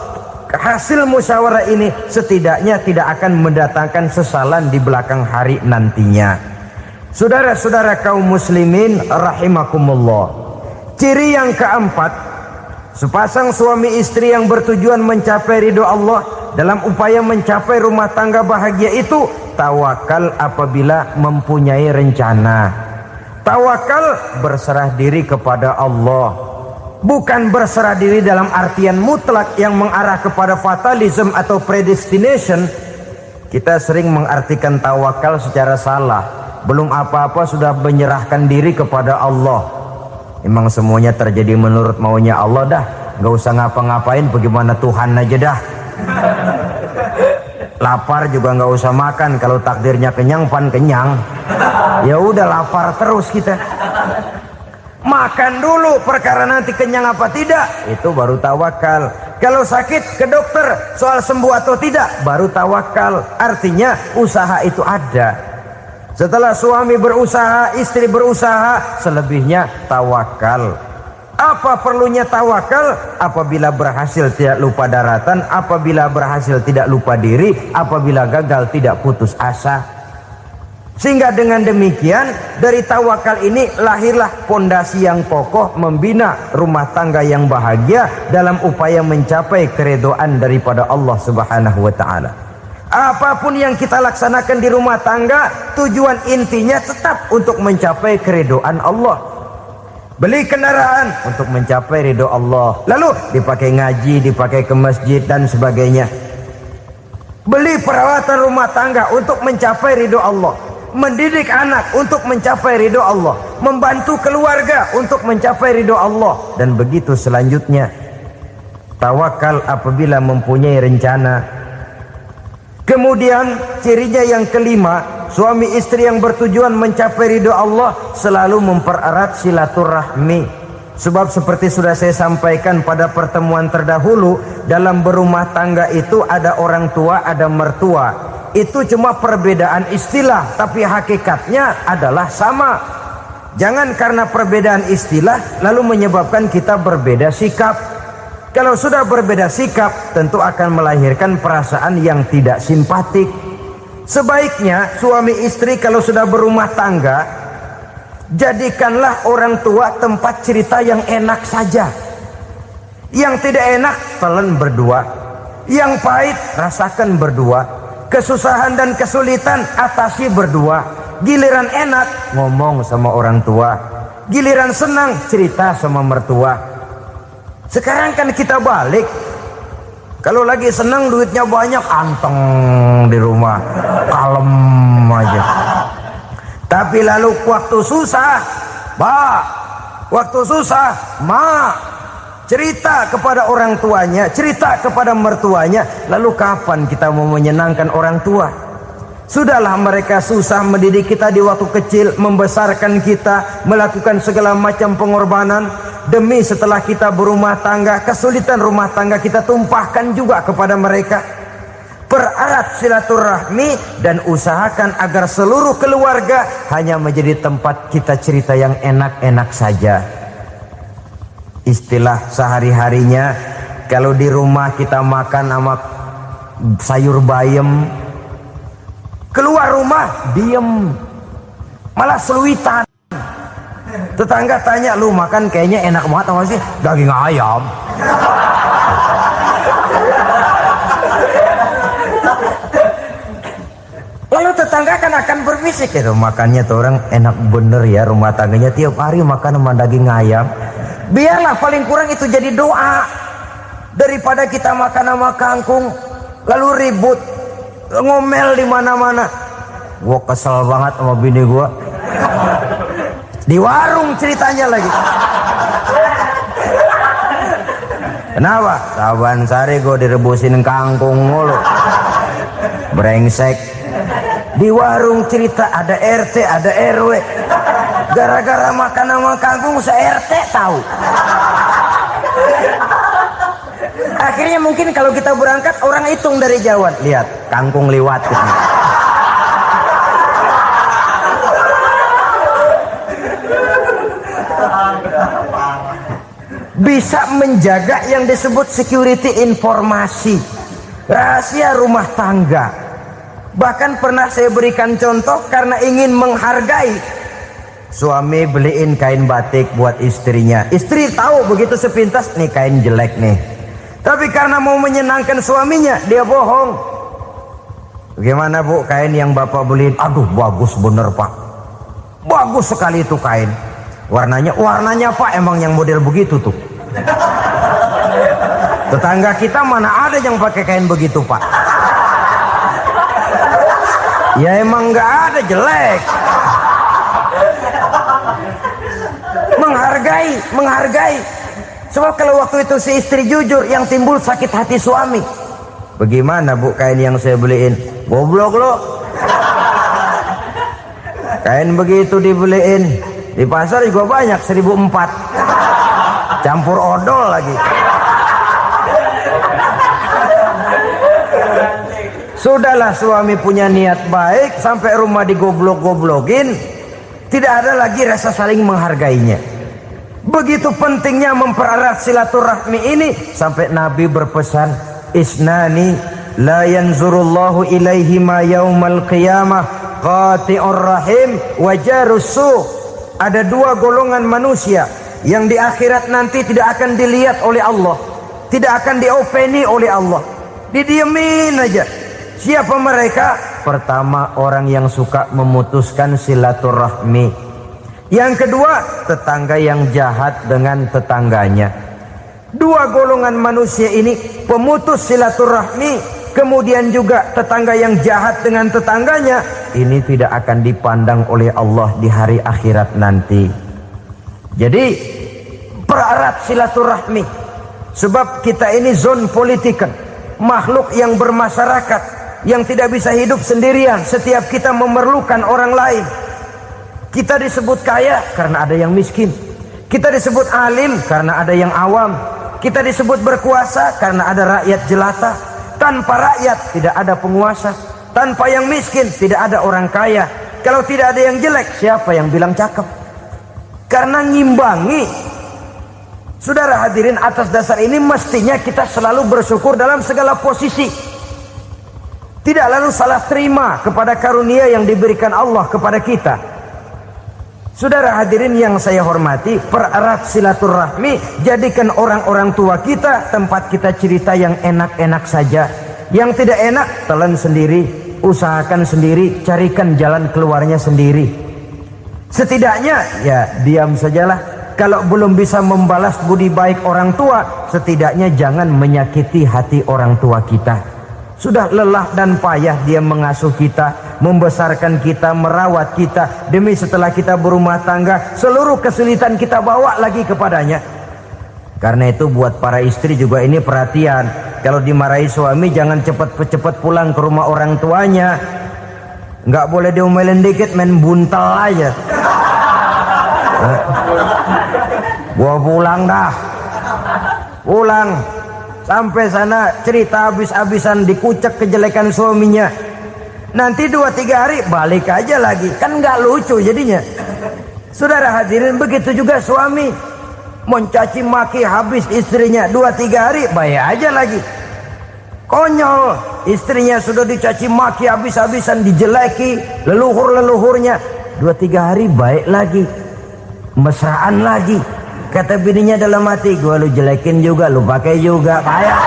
hasil musyawarah ini setidaknya tidak akan mendatangkan sesalan di belakang hari nantinya. Saudara-saudara kaum muslimin rahimakumullah, ciri yang keempat, sepasang suami istri yang bertujuan mencapai ridho Allah dalam upaya mencapai rumah tangga bahagia itu tawakal apabila mempunyai rencana. Tawakal berserah diri kepada Allah. Bukan berserah diri dalam artian mutlak yang mengarah kepada fatalism atau predestination. Kita sering mengartikan tawakal secara salah. Belum apa-apa sudah menyerahkan diri kepada Allah. Emang semuanya terjadi menurut maunya Allah dah. Gak usah ngapa-ngapain, bagaimana Tuhan aja dah. Lapar juga nggak usah makan, kalau takdirnya kenyang pan kenyang. Ya udah lapar terus kita. Makan dulu, perkara nanti kenyang apa tidak itu baru tawakal. Kalau sakit ke dokter, soal sembuh atau tidak baru tawakal. Artinya usaha itu ada. Setelah suami berusaha, istri berusaha, selebihnya tawakal. Apa perlunya tawakal? Apabila berhasil tidak lupa daratan, apabila berhasil tidak lupa diri, apabila gagal tidak putus asa. Sehingga dengan demikian dari tawakal ini lahirlah pondasi yang kokoh membina rumah tangga yang bahagia dalam upaya mencapai keridhaan daripada Allah Subhanahu wa taala. Apapun yang kita laksanakan di rumah tangga, tujuan intinya tetap untuk mencapai keridhaan Allah. Beli kendaraan untuk mencapai ridho Allah, lalu dipakai ngaji, dipakai ke masjid dan sebagainya. beli peralatan rumah tangga untuk mencapai ridho Allah, mendidik anak untuk mencapai ridho Allah, membantu keluarga untuk mencapai ridho Allah, dan begitu selanjutnya. Tawakal apabila mempunyai rencana. Kemudian cirinya yang kelima, suami istri yang bertujuan mencapai ridho Allah selalu mempererat silaturahmi. Sebab seperti sudah saya sampaikan pada pertemuan terdahulu, dalam berumah tangga itu ada orang tua, ada mertua. Itu cuma perbedaan istilah, tapi hakikatnya adalah sama. Jangan karena perbedaan istilah lalu menyebabkan kita berbeda sikap. Kalau sudah berbeda sikap, tentu akan melahirkan perasaan yang tidak simpatik. Sebaiknya suami istri kalau sudah berumah tangga, jadikanlah orang tua tempat cerita yang enak saja. Yang tidak enak telan berdua, yang pahit rasakan berdua, kesusahan dan kesulitan atasi berdua. Giliran enak ngomong sama orang tua, giliran senang cerita sama mertua. Sekarang kan kita balik, kalau lagi senang duitnya banyak, anteng di rumah, kalem aja. Tapi lalu waktu susah, waktu susah, cerita kepada orang tuanya, cerita kepada mertuanya. Lalu kapan kita mau menyenangkan orang tua? Sudahlah mereka susah mendidik kita di waktu kecil, membesarkan kita, melakukan segala macam pengorbanan. Demi setelah kita berumah tangga, kesulitan rumah tangga kita tumpahkan juga kepada mereka. Pererat silaturahmi dan usahakan agar seluruh keluarga hanya menjadi tempat kita cerita yang enak-enak saja. Istilah sehari-harinya, kalau di rumah kita makan sama sayur bayam, keluar rumah diem, malah seluitan. Tetangga tanya, lu makan kayaknya enak banget apa sih? Daging ayam. Lalu tetangga kan akan berbisik, itu makannya tuh orang enak bener ya, rumah tangganya tiap hari makan sama daging ayam. Biarlah paling kurang itu jadi doa, daripada kita makan sama kangkung lalu ribut ngomel di mana-mana. Gua kesel banget sama bini gua. Di warung ceritanya lagi. Kenapa? Saban sari gue direbusin kangkung mulu. Brengsek. Di warung cerita ada RT, ada RW. Gara-gara makan sama kangkung se-RT tahu. Akhirnya mungkin kalau kita berangkat orang hitung dari jauhan. Lihat, kangkung liwat. Bisa menjaga yang disebut security informasi, rahasia rumah tangga. Bahkan pernah saya berikan contoh karena ingin menghargai. Suami beliin kain batik buat istrinya. Istri tahu begitu sepintas, nih kain jelek nih. Tapi karena mau menyenangkan suaminya, dia bohong. Bagaimana bu, kain yang bapak beliin? Aduh bagus bener pak, bagus sekali itu kain. Warnanya pak emang yang model begitu tuh. Tetangga kita mana ada yang pakai kain begitu pak? Ya emang nggak ada, jelek. Menghargai. Sebab kalau waktu itu si istri jujur, yang timbul sakit hati suami. Bagaimana bu kain yang saya beliin? Goblok lo. Kain begitu dibeliin di pasar juga banyak 1.400, campur odol lagi. Sudahlah suami punya niat baik, sampai rumah digoblok-goblokin, tidak ada lagi rasa saling menghargainya. Begitu pentingnya mempererat silaturahmi ini, sampai Nabi berpesan, isnani la yanzurullahu ilaihima yaumal qiyamah qati'ur rahim wa jarus su'. Ada dua golongan manusia yang di akhirat nanti tidak akan dilihat oleh Allah, tidak akan diopeni oleh Allah, didiemin aja. Siapa mereka? Pertama, orang yang suka memutuskan silaturahmi. Yang kedua, tetangga yang jahat dengan tetangganya. Dua golongan manusia ini, pemutus silaturahmi kemudian juga tetangga yang jahat dengan tetangganya, ini tidak akan dipandang oleh Allah di hari akhirat nanti. Jadi pererat silaturahmi, sebab kita ini zon politikan, makhluk yang bermasyarakat, yang tidak bisa hidup sendirian. Setiap kita memerlukan orang lain. Kita disebut kaya karena ada yang miskin, kita disebut alim karena ada yang awam, kita disebut berkuasa karena ada rakyat jelata. Tanpa rakyat tidak ada penguasa, tanpa yang miskin tidak ada orang kaya. Kalau tidak ada yang jelek, siapa yang bilang cakep? Karena ngimbangi. Saudara hadirin, atas dasar ini mestinya kita selalu bersyukur dalam segala posisi, tidak lalu salah terima kepada karunia yang diberikan Allah kepada kita. Saudara hadirin yang saya hormati, pererat silaturahmi, jadikan orang-orang tua kita tempat kita cerita yang enak-enak saja. Yang tidak enak, telan sendiri, usahakan sendiri, carikan jalan keluarnya sendiri. Setidaknya ya diam sajalah. Kalau belum bisa membalas budi baik orang tua, setidaknya jangan menyakiti hati orang tua kita. Sudah lelah dan payah dia mengasuh kita, membesarkan kita, merawat kita. Demi setelah kita berumah tangga, seluruh kesulitan kita bawa lagi kepadanya. Karena itu buat para istri juga ini perhatian. Kalau dimarahi suami, jangan cepat-cepat pulang ke rumah orang tuanya. Nggak boleh diomelin dikit, main buntal aja. Gua pulang dah. Pulang. Sampai sana cerita habis-habisan, dikucek kejelekan suaminya. Nanti 2-3 hari balik aja lagi. Kan nggak lucu jadinya. Saudara hadirin, begitu juga suami. Mencaci maki habis istrinya, 2-3 hari baik aja lagi. Konyol, istrinya sudah dicaci maki habis-habisan, dijeleki leluhur-leluhurnya, 2-3 hari baik lagi. Mesraan lagi. Kata bininya dalam hati, gua lu jelekin juga, lu pakai juga, kayak.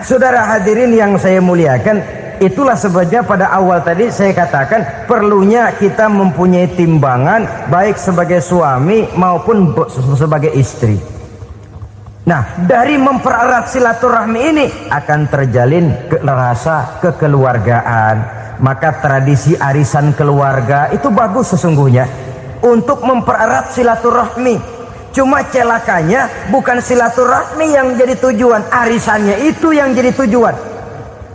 Saudara hadirin yang saya muliakan, itulah sebabnya pada awal tadi saya katakan perlunya kita mempunyai timbangan baik sebagai suami maupun sebagai istri. Nah, dari mempererat silaturahmi ini akan terjalin rasa kekeluargaan. Maka tradisi arisan keluarga itu bagus sesungguhnya untuk mempererat silaturahmi. Cuma celakanya bukan silaturahmi yang jadi tujuan, arisannya itu yang jadi tujuan.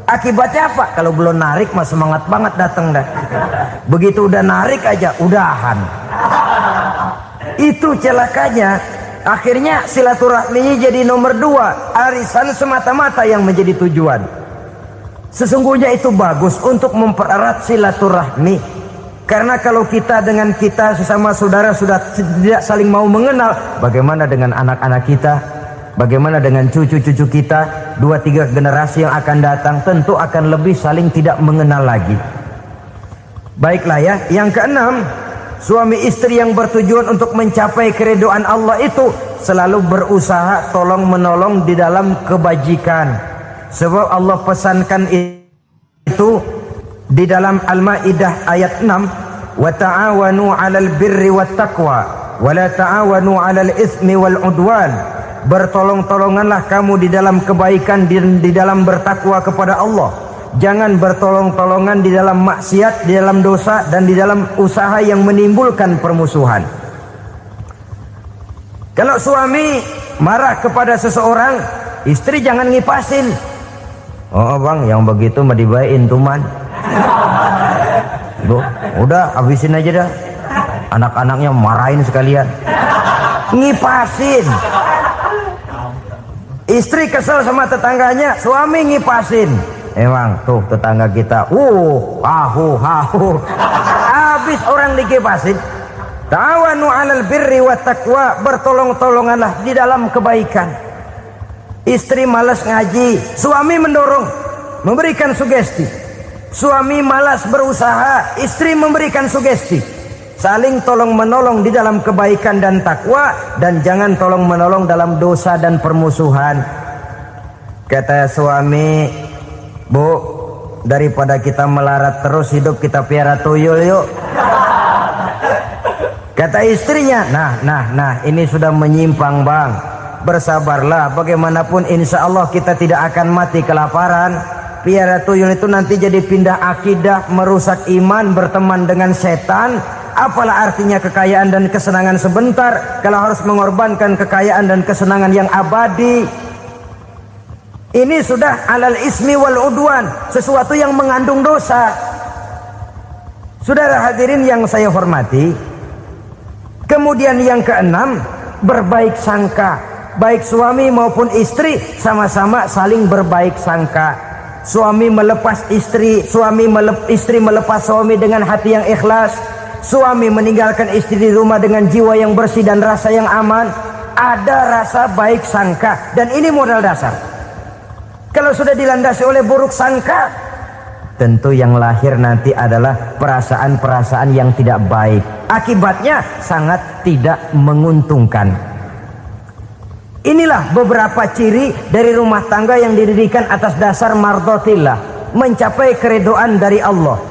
Akibatnya apa? Kalau belum narik mah semangat banget datang dah. Begitu udah narik aja udahan. Itu celakanya. Akhirnya silaturahminya jadi nomor 2, arisan semata-mata yang menjadi tujuan. Sesungguhnya itu bagus untuk mempererat silaturahmi. Karena kalau kita dengan kita sesama saudara sudah tidak saling mau mengenal, bagaimana dengan anak-anak kita? Bagaimana dengan cucu-cucu kita? 2-3 generasi yang akan datang tentu akan lebih saling tidak mengenal lagi. Baiklah ya, yang keenam, suami istri yang bertujuan untuk mencapai keridhaan Allah itu selalu berusaha tolong menolong di dalam kebajikan. Sebab Allah pesankan itu di dalam Al-Maidah ayat 6, wa ta'awanu 'alal birri wat taqwa wa la ta'awanu 'alal itsmi wal 'udwan. Bertolong-tolonganlah kamu di dalam kebaikan, di dalam bertakwa kepada Allah. Jangan bertolong-tolongan di dalam maksiat, di dalam dosa, dan di dalam usaha yang menimbulkan permusuhan. Kalau suami marah kepada seseorang, istri jangan ngipasin. Oh bang, yang begitu mah dibayain tuman. Udah habisin aja dah. Anak-anaknya marahin sekalian. Ngipasin. Istri kesel sama tetangganya, suami ngipasin. Emang tuh tetangga kita, hahu. Habis orang dikipasin. Ta'awanu 'alal birri wat taqwa, bertolong-tolonganlah di dalam kebaikan. Istri malas ngaji, suami mendorong, memberikan sugesti. Suami malas berusaha, istri memberikan sugesti. Saling tolong menolong di dalam kebaikan dan takwa, dan jangan tolong menolong dalam dosa dan permusuhan. Kata suami, Bu, daripada kita melarat terus hidup, kita piara tuyul yuk. Kata istrinya, nah, ini sudah menyimpang bang. Bersabarlah, bagaimanapun insya Allah kita tidak akan mati kelaparan. Piara tuyul itu nanti jadi pindah akidah, merusak iman, berteman dengan setan. Apalah artinya kekayaan dan kesenangan sebentar kalau harus mengorbankan kekayaan dan kesenangan yang abadi. Ini sudah alal ismi wal udwan, sesuatu yang mengandung dosa. Saudara hadirin yang saya hormati, kemudian yang keenam, berbaik sangka. Baik suami maupun istri sama-sama saling berbaik sangka. Suami melepas istri, istri melepas suami dengan hati yang ikhlas. Suami meninggalkan istri di rumah dengan jiwa yang bersih dan rasa yang aman. Ada rasa baik sangka, dan ini modal dasar. Kalau sudah dilandasi oleh buruk sangka, tentu yang lahir nanti adalah perasaan-perasaan yang tidak baik. Akibatnya sangat tidak menguntungkan. Inilah beberapa ciri dari rumah tangga yang didirikan atas dasar mardhatillah, mencapai keridhaan dari Allah.